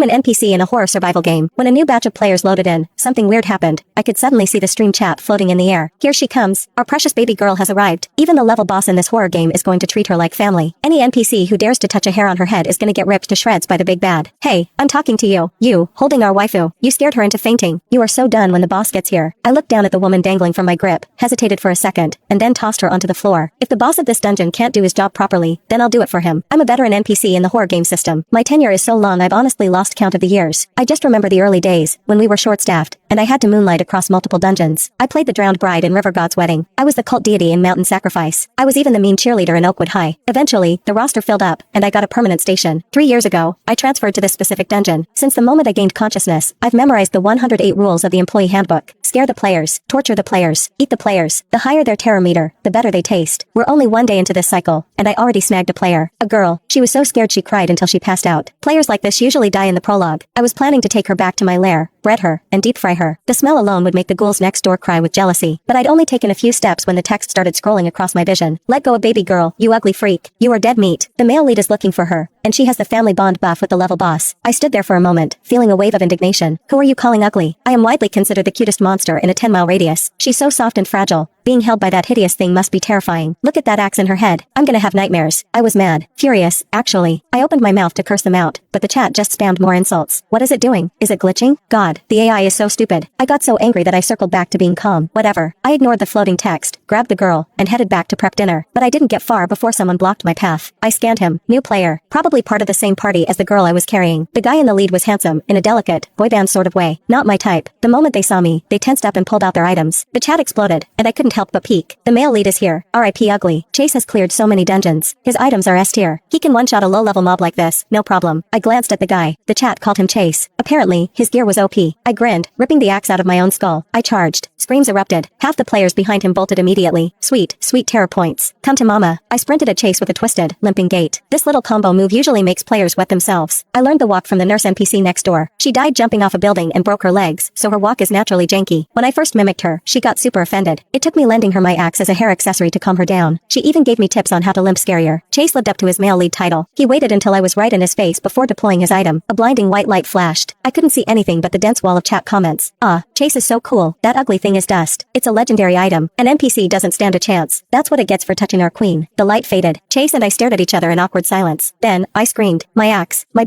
an NPC in a horror survival game. When a new batch of players loaded in, something weird happened. I could suddenly see the stream chat floating in the air. Here she comes. Our precious baby girl has arrived. Even the level boss in this horror game is going to treat her like family. Any NPC who dares to touch a hair on her head is gonna get ripped to shreds by the big bad. Hey, I'm talking to you. You, holding our waifu. You scared her into fainting. You are so done when the boss gets here. I looked down at the woman dangling from my grip, hesitated for a second, and then tossed her onto the floor. If the boss of this dungeon can't do his job properly, then I'll do it for him. I'm a veteran NPC in the horror game system. My tenure is so long I've honestly lost count of the years. I just remember the early days, when we were short-staffed, and I had to moonlight across multiple dungeons. I played the drowned bride in River God's Wedding. I was the cult deity in Mountain Sacrifice. I was even the mean cheerleader in Oakwood High. Eventually, the roster filled up, and I got a permanent station. 3 years ago, I transferred to this specific dungeon. Since the moment I gained consciousness, I've memorized the 108 rules of the employee handbook. Scare the players, torture the players, eat the players. The higher their terror meter, the better they taste. We're only one day into this cycle, and I already snagged a player. A girl. She was so scared she cried until she passed out. Players like this usually die in the prologue. I was planning to take her back to my lair, bread her, and deep fry her. The smell alone would make the ghouls next door cry with jealousy. But I'd only taken a few steps when the text started scrolling across my vision. Let go of baby girl, you ugly freak. You are dead meat. The male lead is looking for her, and she has the family bond buff with the level boss. I stood there for a moment, feeling a wave of indignation. Who are you calling ugly? I am widely considered the cutest monster in a 10-mile radius. She's so soft and fragile. Being held by that hideous thing must be terrifying. Look at that axe in her head. I'm gonna have nightmares. I was mad. Furious, actually. I opened my mouth to curse them out, but the chat just spammed more insults. What is it doing? Is it glitching? God, the AI is so stupid. I got so angry that I circled back to being calm. Whatever. I ignored the floating text, grabbed the girl, and headed back to prep dinner. But I didn't get far before someone blocked my path. I scanned him. New player. Probably part of the same party as the girl I was carrying. The guy in the lead was handsome, in a delicate, boy band sort of way. Not my type. The moment they saw me, they tensed up and pulled out their items. The chat exploded, and I couldn't help but peek. The male lead is here. R.I.P. ugly. Chase has cleared so many dungeons. His items are S tier. He can one-shot a low-level mob like this, no problem. I glanced at the guy. The chat called him Chase. Apparently, his gear was OP. I grinned, ripping the axe out of my own skull. I charged. Screams erupted. Half the players behind him bolted immediately. Sweet, sweet terror points. Come to mama. I sprinted at Chase with a twisted, limping gait. This little combo move usually makes players wet themselves. I learned the walk from the nurse NPC next door. She died jumping off a building and broke her legs, so her walk is naturally janky. When I first mimicked her, she got super offended. It took me lending her my axe as a hair accessory to calm her down. She even gave me tips on how to limp scarier. Chase lived up to his male lead title. He waited until I was right in his face before deploying his item. A blinding white light flashed. I couldn't see anything but the dense wall of chat comments. Chase is so cool. That ugly thing is dust. It's a legendary item. An NPC doesn't stand a chance. That's what it gets for touching our queen. The light faded. Chase and I stared at each other in awkward silence. Then, I screamed. My axe. My